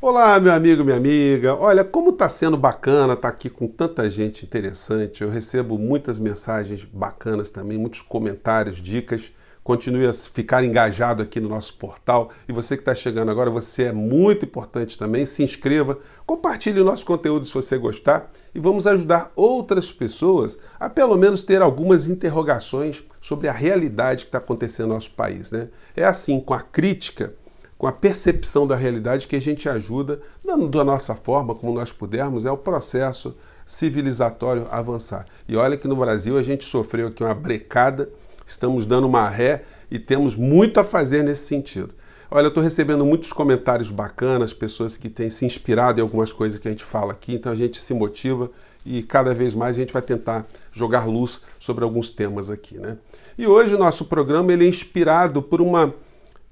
Olá, meu amigo, minha amiga. Olha, como está sendo bacana estar aqui com tanta gente interessante. Eu recebo muitas mensagens bacanas também, muitos comentários, dicas. Continue a ficar engajado aqui no nosso portal. E você que está chegando agora, você é muito importante também. Se inscreva, compartilhe o nosso conteúdo se você gostar e vamos ajudar outras pessoas a pelo menos ter algumas interrogações sobre a realidade que está acontecendo no nosso país, né? É assim, com a crítica, com a percepção da realidade que a gente ajuda, da nossa forma, como nós pudermos, é o processo civilizatório avançar. E olha que no Brasil a gente sofreu aqui uma brecada, estamos dando uma ré e temos muito a fazer nesse sentido. Olha, eu estou recebendo muitos comentários bacanas, pessoas que têm se inspirado em algumas coisas que a gente fala aqui, então a gente se motiva e cada vez mais a gente vai tentar jogar luz sobre alguns temas aqui, né? E hoje o nosso programa ele é inspirado por uma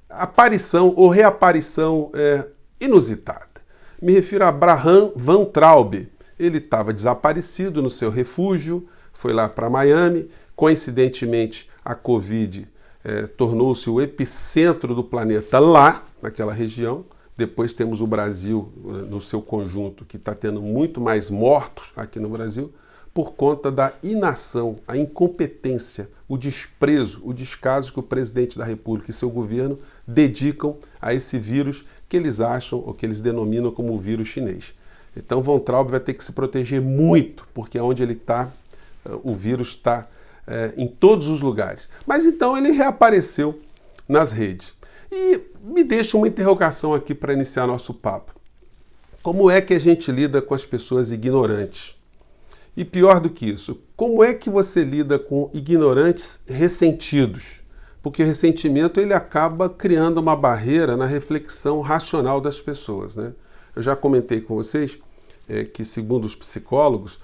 aparição ou reaparição inusitada. Me refiro a Abraham Van Traub. Ele estava desaparecido no seu refúgio, foi lá para Miami. Coincidentemente, a Covid tornou-se o epicentro do planeta lá, naquela região. Depois temos o Brasil no seu conjunto, que está tendo muito mais mortos aqui no Brasil, por conta da inação, a incompetência, o desprezo, o descaso que o presidente da República e seu governo dedicam a esse vírus que eles acham ou que eles denominam como o vírus chinês. Então, Von Traub vai ter que se proteger muito, porque onde ele está, o vírus está em todos os lugares. Mas então ele reapareceu nas redes. E me deixa uma interrogação aqui para iniciar nosso papo. Como é que a gente lida com as pessoas ignorantes? E pior do que isso, como é que você lida com ignorantes ressentidos? Porque o ressentimento ele acaba criando uma barreira na reflexão racional das pessoas, né? Eu já comentei com vocês que, segundo os psicólogos,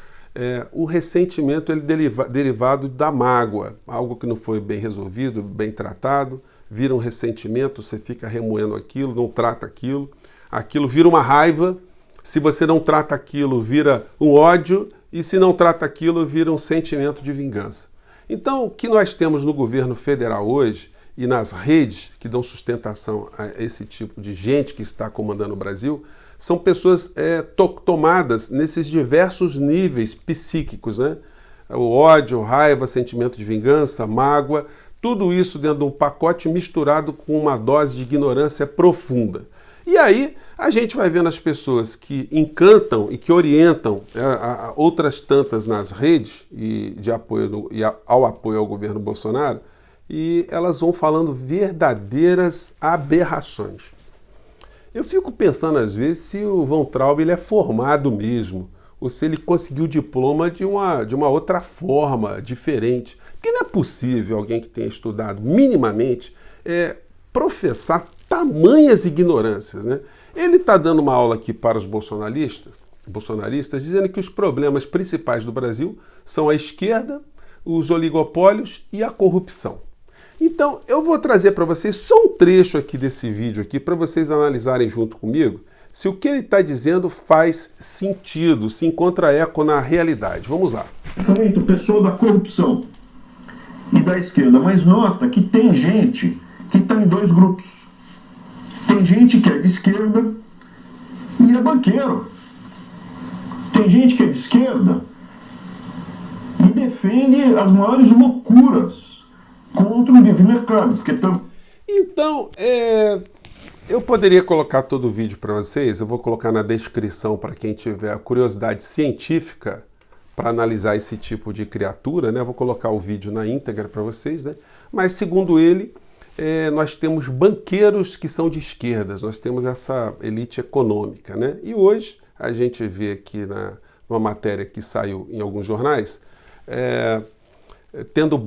o ressentimento ele é derivado da mágoa, algo que não foi bem resolvido, bem tratado, vira um ressentimento, você fica remoendo aquilo, não trata aquilo, aquilo vira uma raiva, se você não trata aquilo, vira um ódio, e se não trata aquilo, vira um sentimento de vingança. Então, o que nós temos no governo federal hoje e nas redes que dão sustentação a esse tipo de gente que está comandando o Brasil, são pessoas tomadas nesses diversos níveis psíquicos, né? O ódio, raiva, sentimento de vingança, mágoa, tudo isso dentro de um pacote misturado com uma dose de ignorância profunda. E aí a gente vai vendo as pessoas que encantam e que orientam a outras tantas nas redes ao apoio ao governo Bolsonaro, e elas vão falando verdadeiras aberrações. Eu fico pensando às vezes se o Von Traub ele é formado mesmo, ou se ele conseguiu o diploma de uma outra forma, diferente. Porque não é possível alguém que tenha estudado minimamente professar tamanhas ignorâncias, né? Ele está dando uma aula aqui para os bolsonaristas, dizendo que os problemas principais do Brasil são a esquerda, os oligopólios e a corrupção. Então, eu vou trazer para vocês só um trecho aqui desse vídeo aqui para vocês analisarem junto comigo se o que ele está dizendo faz sentido, se encontra eco na realidade. Vamos lá. Feito o pessoal da corrupção e da esquerda, mas nota que tem gente que está em dois grupos. Tem gente que é de esquerda e é banqueiro. Tem gente que é de esquerda e defende as maiores loucuras contra o livre mercado. Então, eu poderia colocar todo o vídeo para vocês, eu vou colocar na descrição para quem tiver a curiosidade científica para analisar esse tipo de criatura, né? Eu vou colocar o vídeo na íntegra para vocês, né? Mas segundo ele, nós temos banqueiros que são de esquerdas, nós temos essa elite econômica, né? E hoje a gente vê aqui numa matéria que saiu em alguns jornais, tendo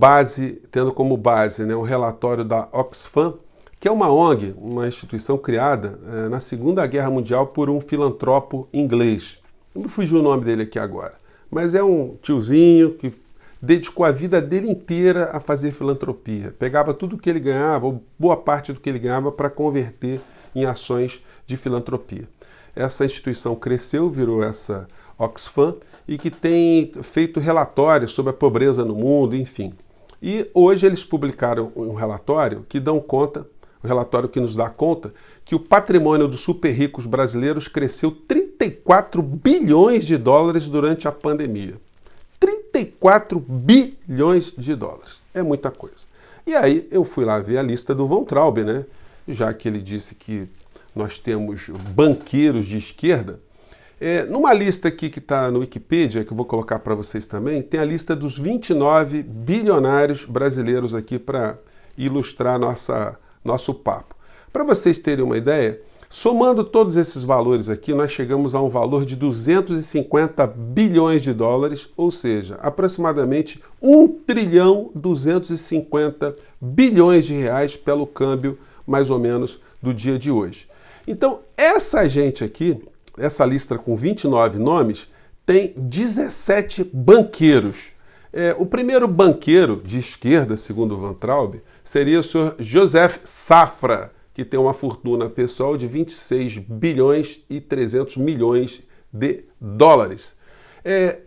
como base, né, um relatório da Oxfam, que é uma ONG, uma instituição criada na Segunda Guerra Mundial por um filantropo inglês. Não me fugiu o nome dele aqui agora, mas é um tiozinho que dedicou a vida dele inteira a fazer filantropia. Pegava tudo que ele ganhava, ou boa parte do que ele ganhava, para converter em ações de filantropia. Essa instituição cresceu, virou essa Oxfam, e que tem feito relatórios sobre a pobreza no mundo, enfim. E hoje eles publicaram um relatório que dão conta, o relatório que nos dá conta que o patrimônio dos super ricos brasileiros cresceu 34 bilhões de dólares durante a pandemia. 34 bilhões de dólares. É muita coisa. E aí eu fui lá ver a lista do Von Traub, né? Já que ele disse que nós temos banqueiros de esquerda. Numa lista aqui que está no Wikipedia, que eu vou colocar para vocês também, tem a lista dos 29 bilionários brasileiros aqui para ilustrar nosso papo. Para vocês terem uma ideia, somando todos esses valores aqui, nós chegamos a um valor de 250 bilhões de dólares, ou seja, aproximadamente 1.250 bilhões de reais pelo câmbio, mais ou menos, do dia de hoje. Então, essa gente aqui, essa lista com 29 nomes, tem 17 banqueiros. O primeiro banqueiro de esquerda, segundo Von Traub, seria o senhor Joseph Safra, que tem uma fortuna pessoal de 26 bilhões e 300 milhões de dólares.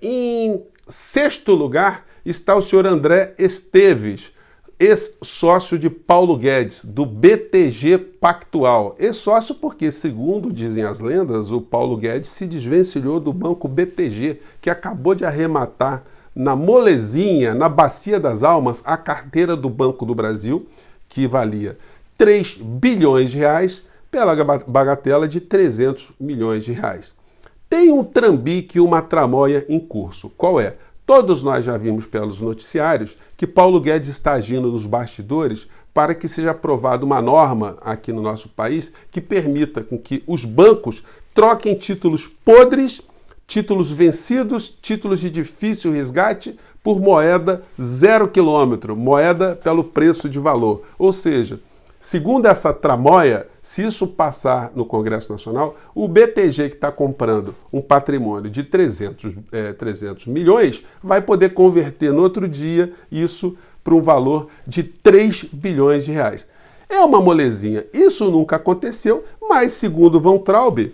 Em sexto lugar está o senhor André Esteves, ex-sócio de Paulo Guedes, do BTG Pactual. Ex-sócio porque, segundo dizem as lendas, o Paulo Guedes se desvencilhou do banco BTG, que acabou de arrematar na molezinha, na bacia das almas, a carteira do Banco do Brasil, que valia 3 bilhões de reais, pela bagatela de 300 milhões de reais. Tem um trambique e uma tramóia em curso. Qual é? Todos nós já vimos pelos noticiários que Paulo Guedes está agindo nos bastidores para que seja aprovada uma norma aqui no nosso país que permita com que os bancos troquem títulos podres, títulos vencidos, títulos de difícil resgate por moeda 0 quilômetro, moeda pelo preço de valor. Ou seja, segundo essa tramóia, se isso passar no Congresso Nacional, o BTG, que está comprando um patrimônio de 300 milhões, vai poder converter no outro dia isso para um valor de 3 bilhões de reais. É uma molezinha. Isso nunca aconteceu, mas, segundo Von Traub,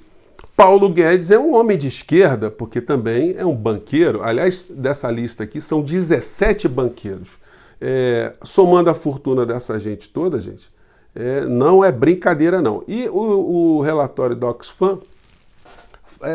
Paulo Guedes é um homem de esquerda, porque também é um banqueiro. Aliás, dessa lista aqui são 17 banqueiros. Somando a fortuna dessa gente toda, gente, não é brincadeira, não. E o relatório da Oxfam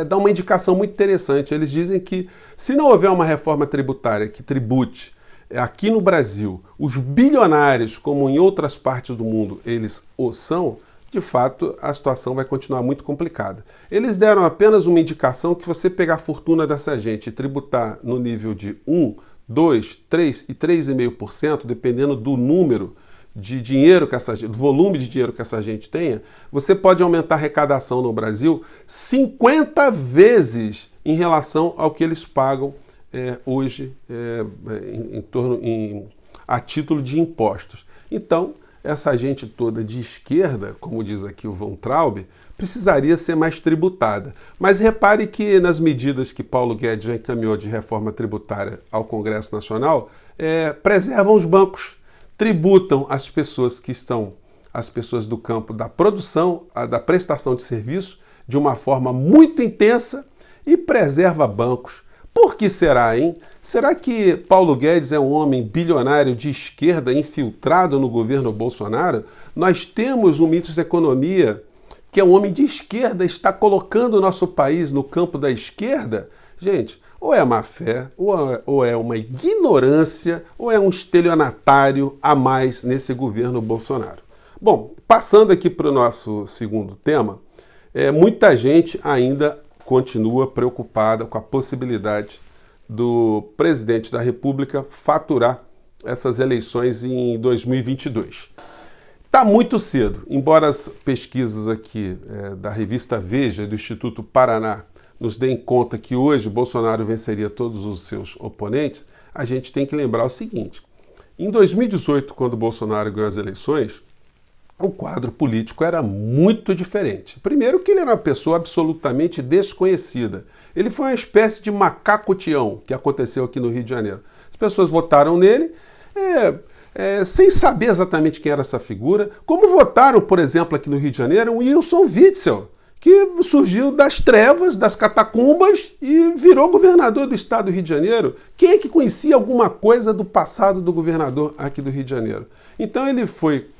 dá uma indicação muito interessante. Eles dizem que se não houver uma reforma tributária que tribute aqui no Brasil os bilionários, como em outras partes do mundo eles o são, de fato a situação vai continuar muito complicada. Eles deram apenas uma indicação que você pegar a fortuna dessa gente e tributar no nível de 1, 2, 3 e 3,5%, dependendo do número de dinheiro do volume de dinheiro que essa gente tenha, você pode aumentar a arrecadação no Brasil 50 vezes em relação ao que eles pagam hoje a título de impostos. Então, essa gente toda de esquerda, como diz aqui o Von Traub, precisaria ser mais tributada. Mas repare que nas medidas que Paulo Guedes já encaminhou de reforma tributária ao Congresso Nacional, preservam os bancos, tributam as pessoas que estão, as pessoas do campo da produção, da prestação de serviço, de uma forma muito intensa e preserva bancos. Por que será, hein? Será que Paulo Guedes é um homem bilionário de esquerda infiltrado no governo Bolsonaro? Nós temos um Mitos Economia, que é um homem de esquerda, está colocando o nosso país no campo da esquerda? Gente, ou é má fé, ou é uma ignorância, ou é um estelionatário a mais nesse governo Bolsonaro. Bom, passando aqui para o nosso segundo tema, muita gente ainda continua preocupada com a possibilidade do presidente da República faturar essas eleições em 2022. Está muito cedo, embora as pesquisas aqui da revista Veja e do Instituto Paraná nos deem conta que hoje Bolsonaro venceria todos os seus oponentes, a gente tem que lembrar o seguinte: em 2018, quando Bolsonaro ganhou as eleições, o quadro político era muito diferente. Primeiro que ele era uma pessoa absolutamente desconhecida. Ele foi uma espécie de macaco-tião que aconteceu aqui no Rio de Janeiro. As pessoas votaram nele sem saber exatamente quem era essa figura, como votaram, por exemplo, aqui no Rio de Janeiro, o Wilson Witzel, que surgiu das trevas, das catacumbas e virou governador do estado do Rio de Janeiro. Quem é que conhecia alguma coisa do passado do governador aqui do Rio de Janeiro? Então ele foi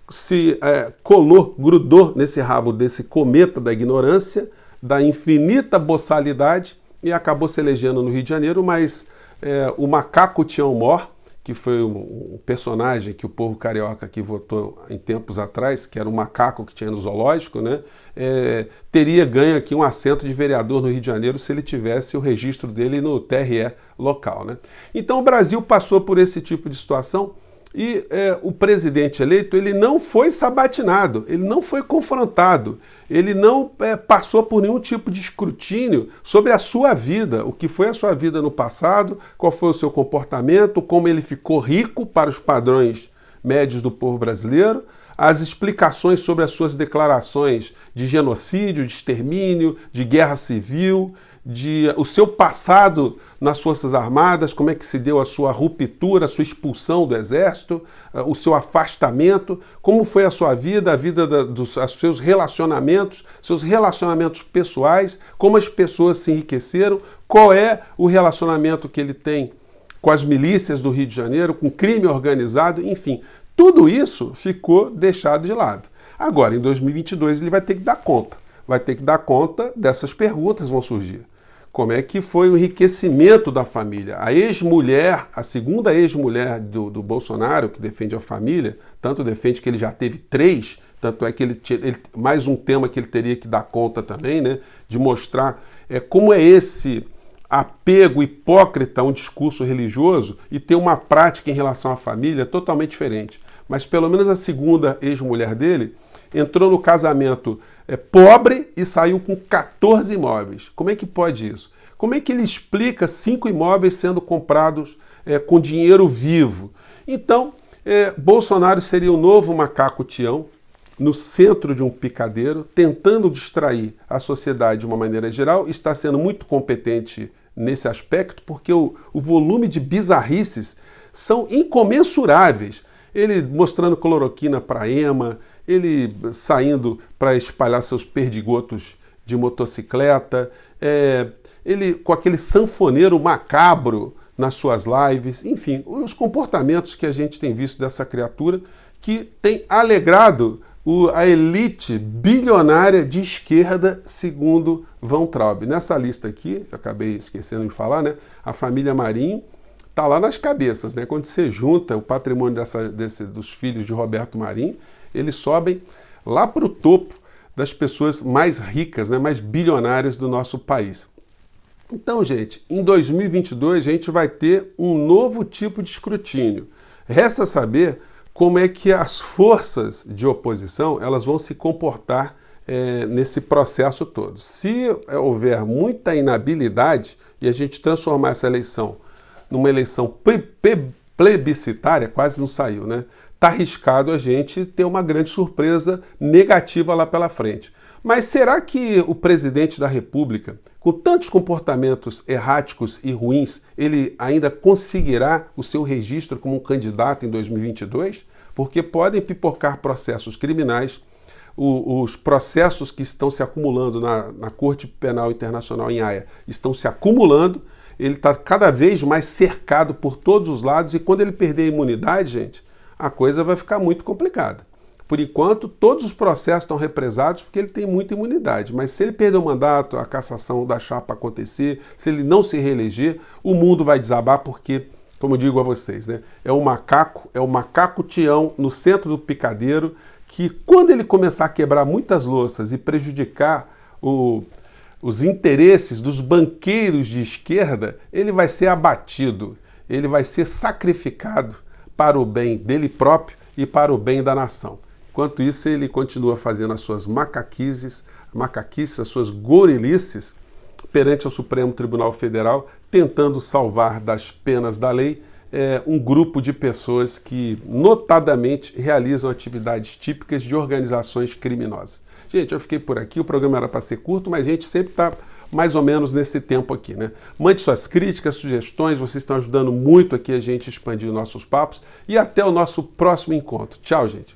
se colou, grudou nesse rabo desse cometa da ignorância, da infinita boçalidade e acabou se elegendo no Rio de Janeiro, mas o macaco Tião Mor, que foi um personagem que o povo carioca aqui votou em tempos atrás, que era um macaco que tinha no zoológico, né? Teria ganho aqui um assento de vereador no Rio de Janeiro se ele tivesse o registro dele no TRE local, né? Então o Brasil passou por esse tipo de situação e o presidente eleito ele não foi sabatinado, ele não foi confrontado, ele não passou por nenhum tipo de escrutínio sobre a sua vida, o que foi a sua vida no passado, qual foi o seu comportamento, como ele ficou rico para os padrões médios do povo brasileiro, as explicações sobre as suas declarações de genocídio, de extermínio, de guerra civil, o seu passado nas Forças Armadas, como é que se deu a sua ruptura, a sua expulsão do Exército, o seu afastamento, como foi a sua vida, a vida dos seus relacionamentos pessoais, como as pessoas se enriqueceram, qual é o relacionamento que ele tem com as milícias do Rio de Janeiro, com crime organizado, enfim, tudo isso ficou deixado de lado. Agora, em 2022, ele vai ter que dar conta. Vai ter que dar conta dessas perguntas que vão surgir. Como é que foi o enriquecimento da família? A ex-mulher, a segunda ex-mulher do Bolsonaro, que defende a família, tanto defende que ele já teve 3, tanto é que mais um tema que ele teria que dar conta também, né, de mostrar como é esse apego hipócrita a um discurso religioso e ter uma prática em relação à família totalmente diferente. Mas pelo menos a segunda ex-mulher dele entrou no casamento pobre e saiu com 14 imóveis. Como é que pode isso? Como é que ele explica 5 imóveis sendo comprados com dinheiro vivo? Então, Bolsonaro seria o novo macaco Tião, no centro de um picadeiro, tentando distrair a sociedade de uma maneira geral, está sendo muito competente nesse aspecto, porque o volume de bizarrices são incomensuráveis. Ele mostrando cloroquina para ema, ele saindo para espalhar seus perdigotos de motocicleta, ele com aquele sanfoneiro macabro nas suas lives, enfim, os comportamentos que a gente tem visto dessa criatura que tem alegrado a elite bilionária de esquerda, segundo Von Traub. Nessa lista aqui, eu acabei esquecendo de falar, né? A família Marinho está lá nas cabeças, né? Quando você junta o patrimônio dos filhos de Roberto Marinho, eles sobem lá para o topo das pessoas mais ricas, né, mais bilionárias do nosso país. Então, gente, em 2022 a gente vai ter um novo tipo de escrutínio. Resta saber como é que as forças de oposição elas vão se comportar nesse processo todo. Se houver muita inabilidade e a gente transformar essa eleição numa eleição plebiscitária, quase não saiu, né? Está arriscado a gente ter uma grande surpresa negativa lá pela frente. Mas será que o presidente da República, com tantos comportamentos erráticos e ruins, ele ainda conseguirá o seu registro como um candidato em 2022? Porque podem pipocar processos criminais, os processos que estão se acumulando na Corte Penal Internacional em Haia estão se acumulando, ele está cada vez mais cercado por todos os lados e quando ele perder a imunidade, gente, a coisa vai ficar muito complicada. Por enquanto, todos os processos estão represados porque ele tem muita imunidade. Mas se ele perder o mandato, a cassação da chapa acontecer, se ele não se reeleger, o mundo vai desabar porque, como eu digo a vocês, né, é o macaco Tião no centro do picadeiro que quando ele começar a quebrar muitas louças e prejudicar os interesses dos banqueiros de esquerda, ele vai ser abatido, ele vai ser sacrificado para o bem dele próprio e para o bem da nação. Enquanto isso, ele continua fazendo as suas macaquices, as suas gorilices perante ao Supremo Tribunal Federal, tentando salvar das penas da lei um grupo de pessoas que, notadamente, realizam atividades típicas de organizações criminosas. Gente, eu fiquei por aqui, o programa era para ser curto, mas a gente sempre está mais ou menos nesse tempo aqui, né? Mande suas críticas, sugestões, vocês estão ajudando muito aqui a gente a expandir os nossos papos e até o nosso próximo encontro. Tchau, gente!